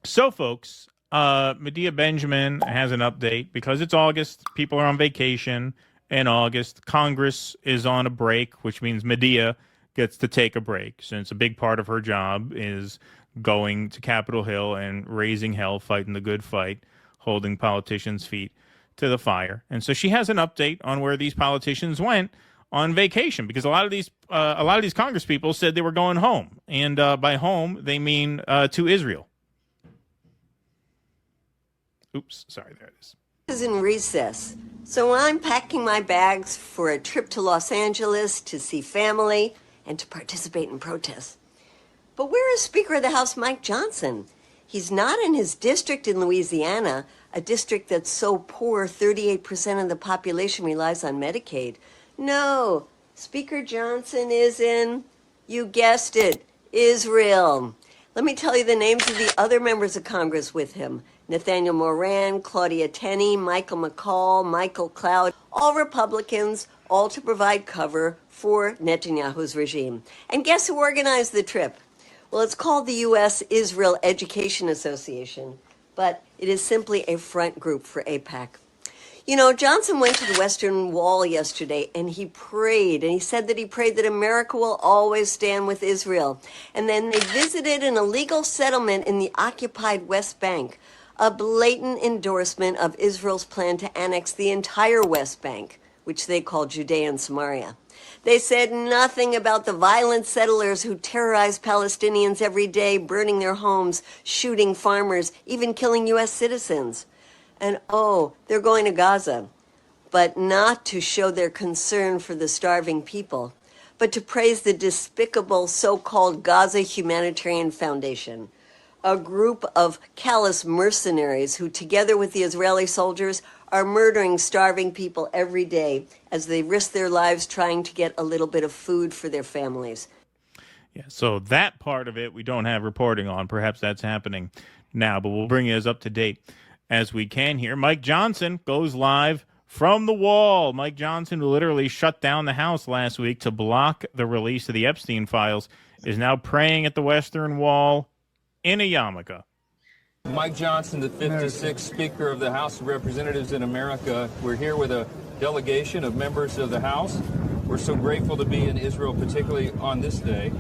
So, folks, Medea Benjamin has an update because it's August. People are on vacation in August. Congress is on a break, which means Medea gets to take a break since a big part of her job is going to Capitol Hill and raising hell, fighting the good fight, holding politicians' feet to the fire. And so she has an update on where these politicians went on vacation because a lot of these Congress people said they were going home, and by home they mean to Israel. Oops, sorry, there it is. Is in recess. So I'm packing my bags for a trip to Los Angeles to see family and to participate in protests. But where is Speaker of the House Mike Johnson? He's not in his district in Louisiana, a district that's so poor 38% of the population relies on Medicaid. No, Speaker Johnson is in, you guessed it, Israel. Let me tell you the names of the other members of Congress with him. Nathaniel Moran, Claudia Tenney, Michael McCall, Michael Cloud, all Republicans, all to provide cover for Netanyahu's regime. And guess who organized the trip? Well, it's called the U.S. Israel Education Association, but it is simply a front group for AIPAC. You know, Johnson went to the Western Wall yesterday and he prayed, and he said that he prayed that America will always stand with Israel. And then they visited an illegal settlement in the occupied West Bank, a blatant endorsement of Israel's plan to annex the entire West Bank, which they call Judea and Samaria. They said nothing about the violent settlers who terrorize Palestinians every day, burning their homes, shooting farmers, even killing U.S. citizens. And oh, they're going to Gaza, but not to show their concern for the starving people, but to praise the despicable so-called Gaza Humanitarian Foundation, a group of callous mercenaries who, together with the Israeli soldiers, are murdering starving people every day as they risk their lives trying to get a little bit of food for their families. Yeah, so that part of it we don't have reporting on. Perhaps that's happening now, but we'll bring you as up to date as we can here. Mike Johnson goes live from the wall. Mike Johnson, who literally shut down the House last week to block the release of the Epstein files, is now praying at the Western Wall in a yarmulke. Mike Johnson, the 56th Speaker of the House of Representatives in America. We're here with a delegation of members of the House. We're so grateful to be in Israel, particularly on this day,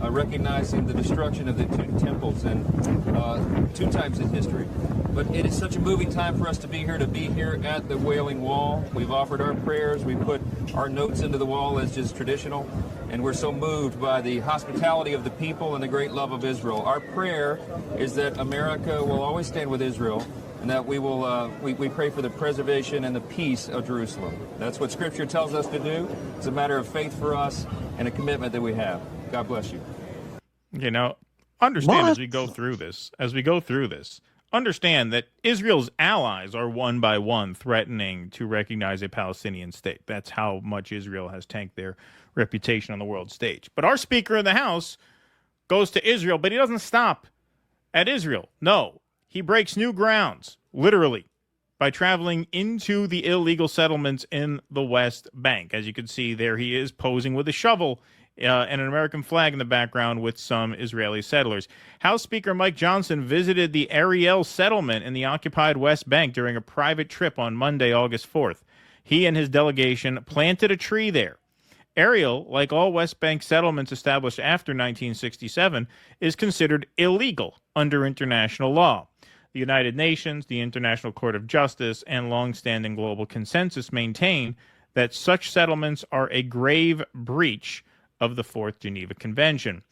recognizing the destruction of the two temples and two times in history. But it is such a moving time for us to be here at the Wailing Wall. We've offered our prayers. We put our notes into the wall as is traditional. And we're so moved by the hospitality of the people and the great love of Israel. Our prayer is that America will always stand with Israel, and that we will we pray for the preservation and the peace of Jerusalem. That's what Scripture tells us to do. It's a matter of faith for us and a commitment that we have. God bless you. You know, understand as we go through this, understand that Israel's allies are one by one threatening to recognize a Palestinian state. That's how much Israel has tanked their reputation on the world stage. But our Speaker of the House goes to Israel, but he doesn't stop at Israel. No, he breaks new grounds, literally, by traveling into the illegal settlements in the West Bank. As you can see there, he is posing with a shovel and an American flag in the background with some Israeli settlers. House Speaker Mike Johnson visited the Ariel settlement in the occupied West Bank during a private trip on Monday, August 4th. He and his delegation planted a tree there. Ariel, like all West Bank settlements established after 1967, is considered illegal under international law. The United Nations, the International Court of Justice, and long-standing global consensus maintain that such settlements are a grave breach of the Fourth Geneva Convention.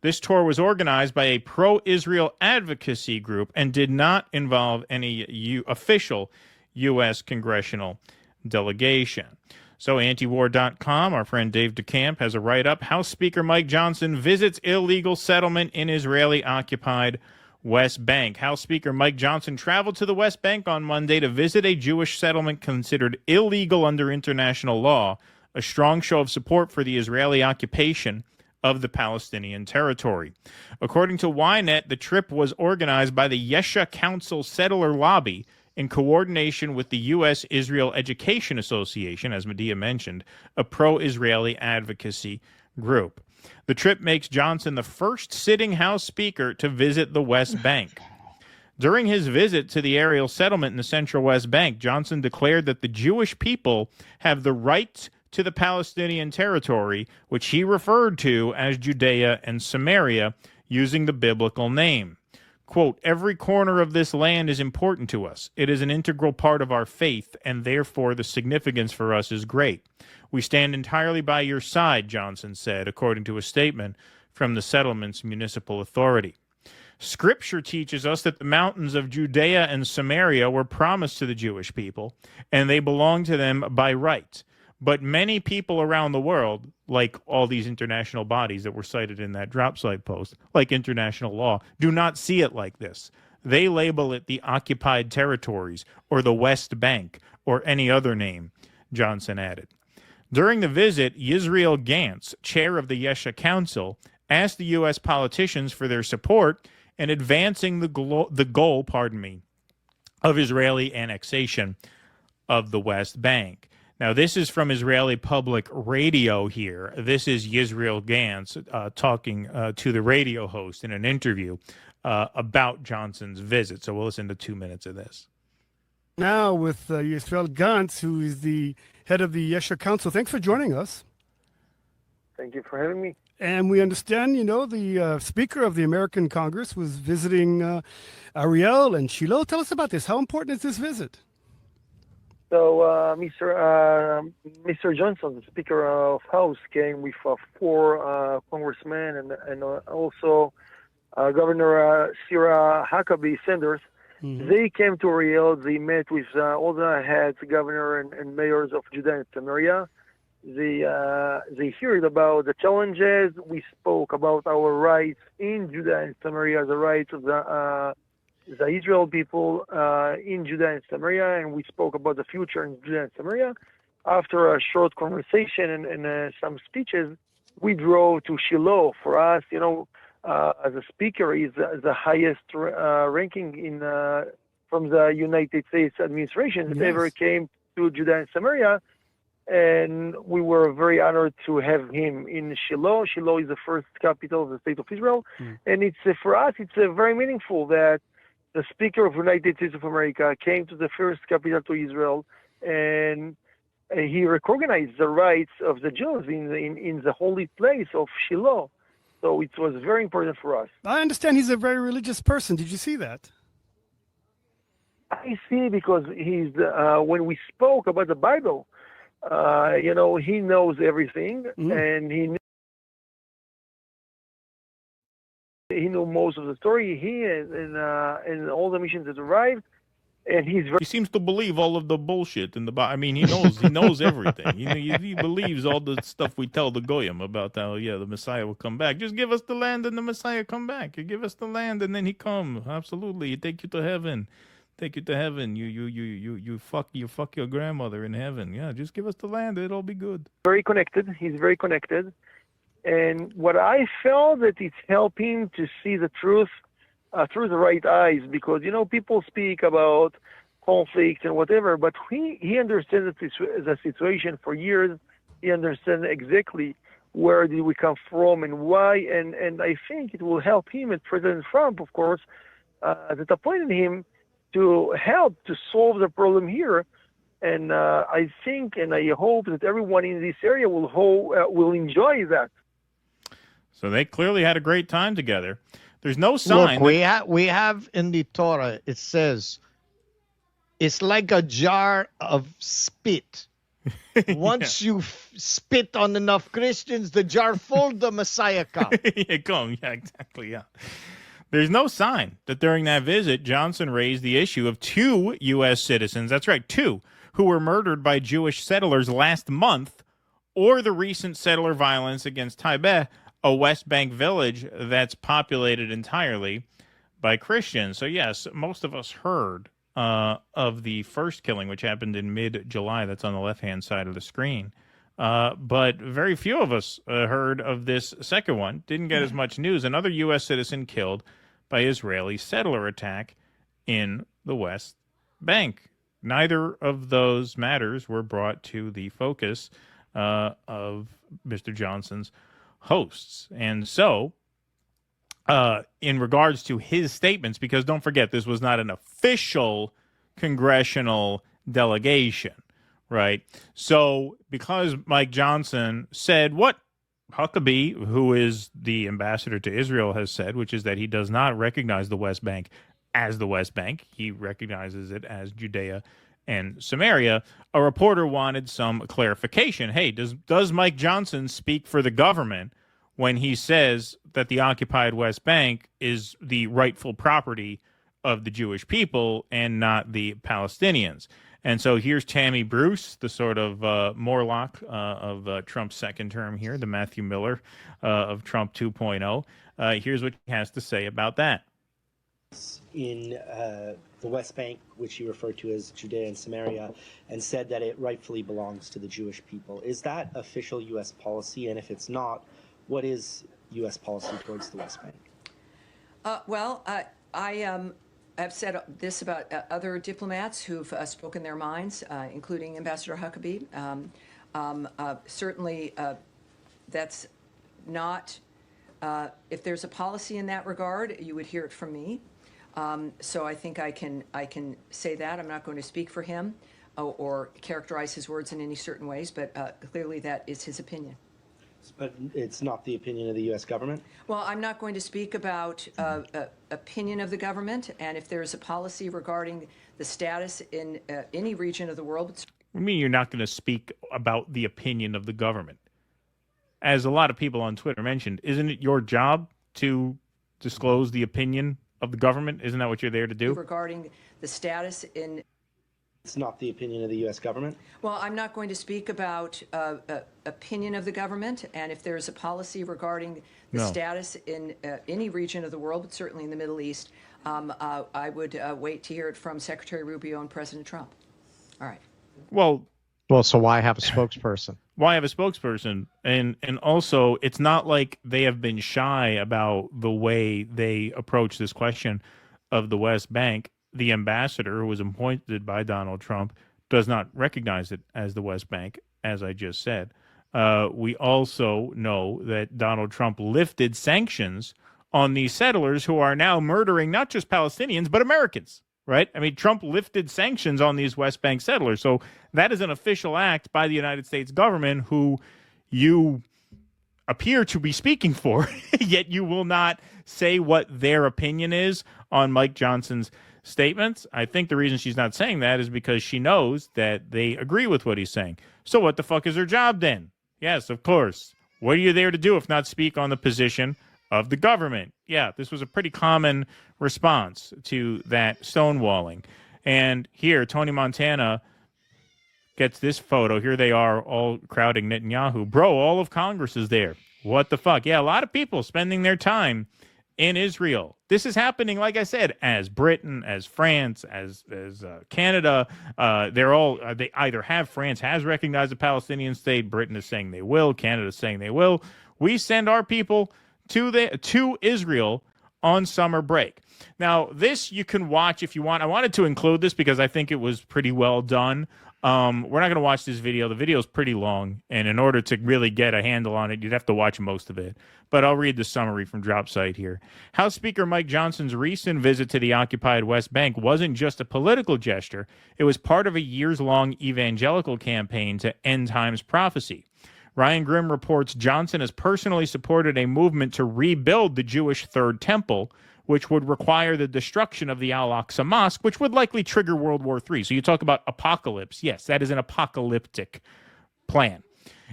This tour was organized by a pro-Israel advocacy group and did not involve any official U.S. congressional delegation. So antiwar.com, our friend Dave DeCamp, has a write-up. House Speaker Mike Johnson visits illegal settlement in Israeli-occupied West Bank. House Speaker Mike Johnson traveled to the West Bank on Monday to visit a Jewish settlement considered illegal under international law, a strong show of support for the Israeli occupation of the Palestinian territory. According to Ynet, the trip was organized by the Yesha Council Settler Lobby in coordination with the U.S. Israel Education Association, as Medea mentioned, a pro-Israeli advocacy group. The trip makes Johnson the first sitting House Speaker to visit the West Bank. During his visit to the aerial settlement in the Central West Bank, Johnson declared that the Jewish people have the right to the Palestinian territory, which he referred to as Judea and Samaria, using the biblical name. Quote, every corner of this land is important to us. It is an integral part of our faith, and therefore the significance for us is great. We stand entirely by your side, Johnson said, according to a statement from the settlement's municipal authority. Scripture teaches us that the mountains of Judea and Samaria were promised to the Jewish people, and they belong to them by right. But many people around the world, like all these international bodies that were cited in that drop site post, like international law, do not see it like this. They label it the occupied territories or the West Bank or any other name, Johnson added. During the visit, Yisrael Gantz, chair of the Yesha Council, asked the U.S. politicians for their support in advancing the goal of Israeli annexation of the West Bank. Now, this is from Israeli public radio here. This is Yisrael Gantz talking to the radio host in an interview about Johnson's visit. So we'll listen to 2 minutes of this. Now with Yisrael Gantz, who is the head of the Yesha Council. Thanks for joining us. Thank you for having me. And we understand, the Speaker of the American Congress was visiting Ariel and Shiloh. Tell us about this. How important is this visit? So, Mr. Johnson, the Speaker of House, came with 4 congressmen and also Governor Sarah Huckabee Sanders. Mm-hmm. They came to Ariel. They met with all the heads, governor and mayors of Judea and Samaria. They heard about the challenges. We spoke about our rights in Judea and Samaria, the rights of the Israel people in Judea and Samaria, and we spoke about the future in Judea and Samaria. After a short conversation and some speeches, we drove to Shiloh. For us, as a speaker, is the highest ranking from the United States administration that ever came to Judea and Samaria. And we were very honored to have him in Shiloh. Shiloh is the first capital of the state of Israel. And for us, it's very meaningful that the Speaker of the United States of America came to the first capital to Israel, and he recognized the rights of the Jews in the holy place of Shiloh. So it was very important for us. I understand he's a very religious person. Did you see that? I see, because when we spoke about the Bible, he knows everything, and he knew most of the story. He and all the missions that arrived, and he seems to believe all of the bullshit in the Bible. I mean, he knows everything. He believes all the stuff we tell the goyim about how the Messiah will come back. Just give us the land and the Messiah come back. You give us the land and then he come. Absolutely, he take you to heaven. Take you to heaven. You fuck your grandmother in heaven. Yeah, just give us the land. It'll be good. Very connected. He's very connected. And what I felt that it's helping to see the truth through the right eyes, because people speak about conflict and whatever, but he understands the situation for years. He understands exactly where did we come from and why, and I think it will help him and President Trump, of course, that appointed him to help to solve the problem here. And I think and I hope that everyone in this area will enjoy that. So they clearly had a great time together. There's no sign. Look, we have in the Torah, it says, it's like a jar of spit. Once you spit on enough Christians, the jar full, the Messiah comes. Yeah, exactly, yeah. There's no sign that during that visit, Johnson raised the issue of 2 U.S. citizens, that's right, 2, who were murdered by Jewish settlers last month, or the recent settler violence against Taibeh, a West Bank village that's populated entirely by Christians. So yes, most of us heard of the first killing, which happened in mid-July. That's on the left-hand side of the screen. But very few of us heard of this second one. Didn't get as much news. Another U.S. citizen killed by Israeli settler attack in the West Bank. Neither of those matters were brought to the focus of Mr. Johnson's hosts. And so in regards to his statements, because don't forget, this was not an official congressional delegation, right? So because Mike Johnson said what Huckabee, who is the ambassador to Israel, has said, which is that he does not recognize the West Bank as the West Bank. He recognizes it as Judea and Samaria. A reporter wanted some clarification. Hey, does Mike Johnson speak for the government when he says that the occupied West Bank is the rightful property of the Jewish people and not the Palestinians? And so here's Tammy Bruce, the sort of Morlock of Trump's second term here, the Matthew Miller of Trump 2.0. Here's what he has to say about that. In the West Bank, which he referred to as Judea and Samaria, and said that it rightfully belongs to the Jewish people. Is that official U.S. policy? And if it's not, what is U.S. policy towards the West Bank? I've said this about other diplomats who've spoken their minds, including Ambassador Huckabee. Certainly, that's not, if there's a policy in that regard, you would hear it from me. So I think I can say that. I'm not going to speak for him or characterize his words in any certain ways, but clearly that is his opinion. But it's not the opinion of the U.S. government? Well, I'm not going to speak about opinion of the government, and if there's a policy regarding the status in any region of the world. What do you mean you're not going to speak about the opinion of the government? As a lot of people on Twitter mentioned, isn't it your job to disclose the opinion of the government? Isn't that what you're there to do? Regarding the status in... It's not the opinion of the U.S. government? Well, I'm not going to speak about opinion of the government, and if there's a policy regarding the status in any region of the world, but certainly in the Middle East, I would wait to hear it from Secretary Rubio and President Trump. All right. Well, so why have a spokesperson? Why have a spokesperson? And also, it's not like they have been shy about the way they approach this question of the West Bank. The ambassador, who was appointed by Donald Trump, does not recognize it as the West Bank, as I just said. We also know that Donald Trump lifted sanctions on these settlers who are now murdering not just Palestinians, but Americans, right? I mean, Trump lifted sanctions on these West Bank settlers. So that is an official act by the United States government who you appear to be speaking for, yet you will not say what their opinion is on Mike Johnson's statements. I think the reason she's not saying that is because she knows that they agree with what he's saying. So what the fuck is her job then? Yes, of course. What are you there to do if not speak on the position of the government? Yeah, this was a pretty common response to that stonewalling. And here, Tony Montana gets this photo. Here they are all crowding Netanyahu. Bro, all of Congress is there. What the fuck? Yeah, a lot of people spending their time in Israel. This is happening, like I said, as Britain, as France, as Canada. They either have, France has recognized a Palestinian state. Britain is saying they will. Canada is saying they will. We send our people to Israel on summer break. Now, this you can watch if you want. I wanted to include this because I think it was pretty well done. We're not going to watch this video. The video is pretty long, and in order to really get a handle on it, you'd have to watch most of it. But I'll read the summary from DropSite here. House Speaker Mike Johnson's recent visit to the occupied West Bank wasn't just a political gesture. It was part of a years-long evangelical campaign to end times prophecy. Ryan Grimm reports Johnson has personally supported a movement to rebuild the Jewish Third Temple, which would require the destruction of the Al-Aqsa Mosque, which would likely trigger World War III. So you talk about apocalypse. Yes, that is an apocalyptic plan.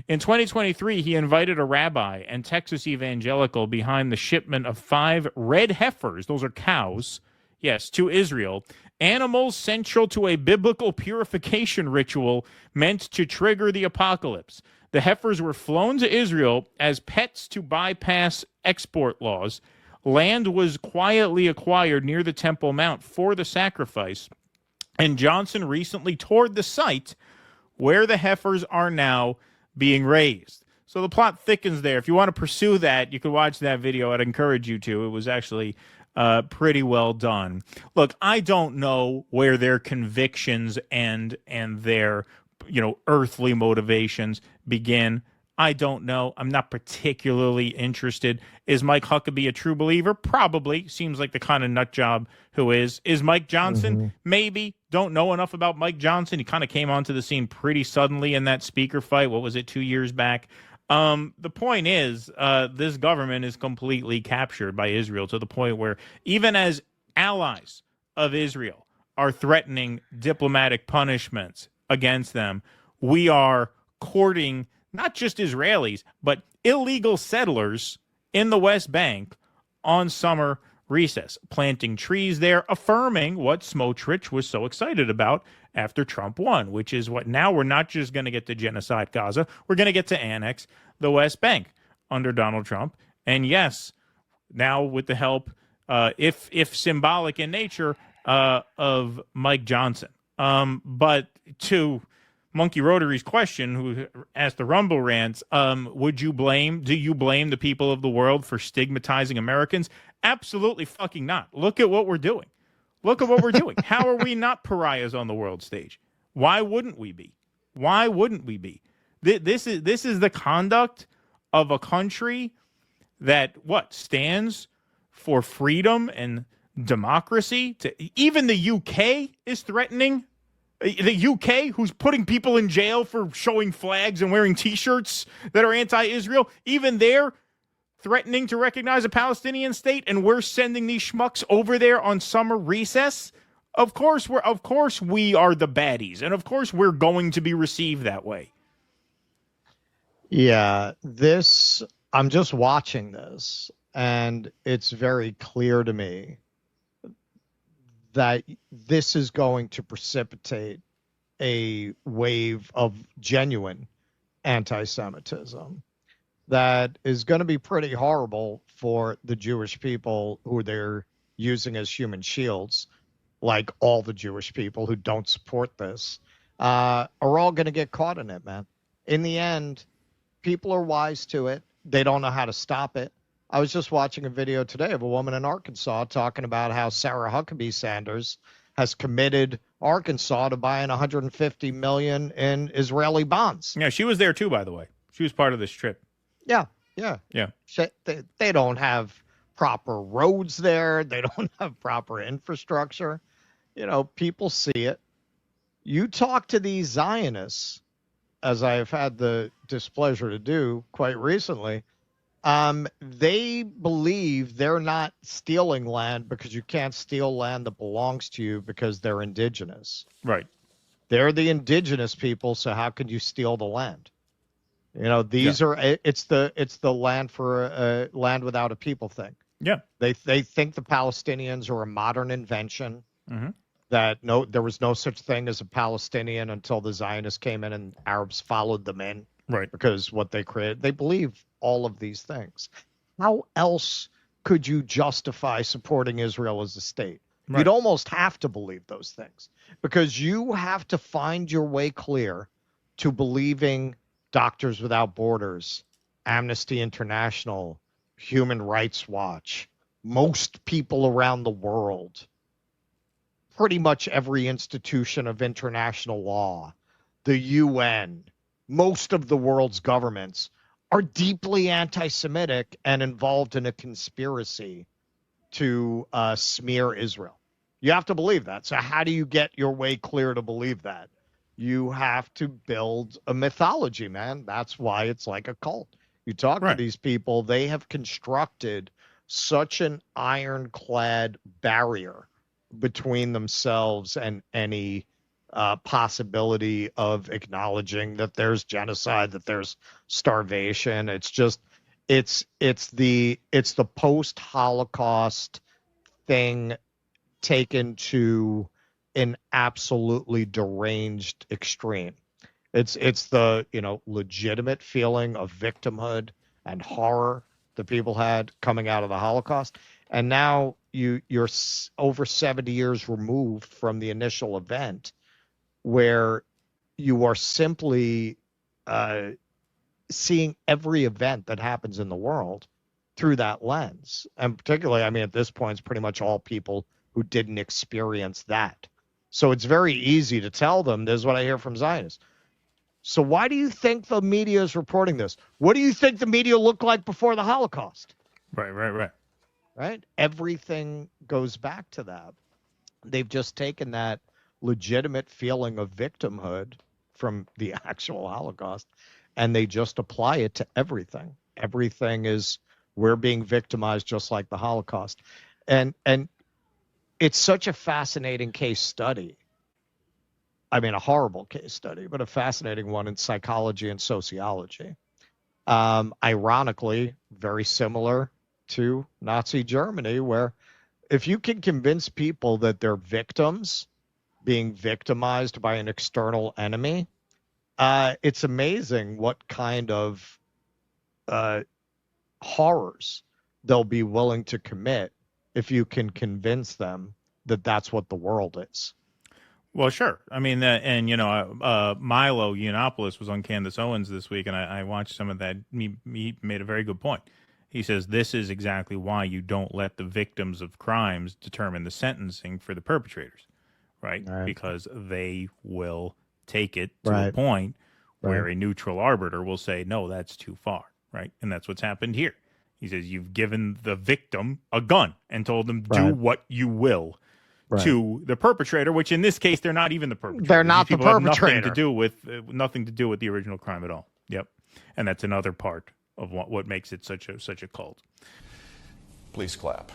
In 2023, he invited a rabbi and Texas evangelical behind the shipment of 5 red heifers, those are cows, yes, to Israel, animals central to a biblical purification ritual meant to trigger the apocalypse. The heifers were flown to Israel as pets to bypass export laws. Land was quietly acquired near the Temple Mount for the sacrifice, and Johnson recently toured the site where the heifers are now being raised. So the plot thickens there. If you want to pursue that, you can watch that video. I'd encourage you to. It was actually pretty well done. Look, I don't know where their convictions end and their earthly motivations begin. I don't know. I'm not particularly interested. Is Mike Huckabee a true believer? Probably. Seems like the kind of nut job who is. Is Mike Johnson? Maybe. Don't know enough about Mike Johnson. He kind of came onto the scene pretty suddenly in that speaker fight. What was it, 2 years back? The point is, this government is completely captured by Israel to the point where even as allies of Israel are threatening diplomatic punishments against them, we are courting not just Israelis, but illegal settlers in the West Bank on summer recess, planting trees there, affirming what Smotrich was so excited about after Trump won, which is what now we're not just going to get to genocide Gaza, we're going to get to annex the West Bank under Donald Trump. And yes, now with the help, if symbolic in nature, of Mike Johnson. But to Monkey Rotary's question, who asked the Rumble rants, do you blame the people of the world for stigmatizing Americans? Absolutely fucking not. Look at what we're doing. How are we not pariahs on the world stage? Why wouldn't we be? This is the conduct of a country that stands for freedom and democracy. Even the UK is threatening. The UK, who's putting people in jail for showing flags and wearing T-shirts that are anti-Israel, even they're threatening to recognize a Palestinian state, and we're sending these schmucks over there on summer recess. Of course we are the baddies, and of course we're going to be received that way. Yeah, I'm just watching this, and it's very clear to me that this is going to precipitate a wave of genuine anti-Semitism that is going to be pretty horrible for the Jewish people who they're using as human shields, like all the Jewish people who don't support this, are all going to get caught in it, man. In the end, people are wise to it. They don't know how to stop it. I was just watching a video today of a woman in Arkansas talking about how Sarah Huckabee Sanders has committed Arkansas to buying $150 million in Israeli bonds. Yeah, she was there too, by the way. She was part of this trip. Yeah. They don't have proper roads there. They don't have proper infrastructure. People see it. You talk to these Zionists, as I have had the displeasure to do quite recently, they believe they're not stealing land because you can't steal land that belongs to you because they're indigenous. Right. They're the indigenous people, so how could you steal the land? It's the land for land without a people thing. Yeah. They think the Palestinians are a modern invention. Mm-hmm. That there was no such thing as a Palestinian until the Zionists came in and Arabs followed them in. Right. Because what they created, they believe all of these things. How else could you justify supporting Israel as a state? Right. You'd almost have to believe those things because you have to find your way clear to believing Doctors Without Borders, Amnesty International, Human Rights Watch, most people around the world, pretty much every institution of international law, the UN, most of the world's governments are deeply anti-Semitic and involved in a conspiracy to smear Israel. You have to believe that. So how do you get your way clear to believe that? You have to build a mythology, man. That's why it's like a cult. You talk to these people, they have constructed such an ironclad barrier between themselves and any possibility of acknowledging that there's genocide, that there's starvation. It's just, it's the post-Holocaust thing taken to an absolutely deranged extreme. It's the legitimate feeling of victimhood and horror that people had coming out of the Holocaust, and now you're over 70 years removed from the initial event, where you are simply seeing every event that happens in the world through that lens. And particularly, at this point, it's pretty much all people who didn't experience that. So it's very easy to tell them, this is what I hear from Zionists, So why do you think the media is reporting this? What do you think the media looked like before the Holocaust? Right. Everything goes back to that. They've just taken that legitimate feeling of victimhood from the actual Holocaust, and they just apply it to everything. Everything is, we're being victimized just like the Holocaust. And it's such a fascinating case study. I mean, a horrible case study, but a fascinating one in psychology and sociology. Ironically, very similar to Nazi Germany, where if you can convince people that they're victims being victimized by an external enemy, it's amazing what kind of horrors they'll be willing to commit if you can convince them that that's what the world is. Well, sure. I mean, and Milo Yiannopoulos was on Candace Owens this week, and I watched some of that. He made a very good point. He says this is exactly why you don't let the victims of crimes determine the sentencing for the perpetrators, right? Because they will take it to a point where a neutral arbiter will say, no, that's too far, right? And that's what's happened here. He says you've given the victim a gun and told them do what you will to the perpetrator, which in this case they're not even the perpetrator. They're not the perpetrator. Nothing to do with the original crime at all. Yep, and that's another part of what makes it such a cult. Please clap.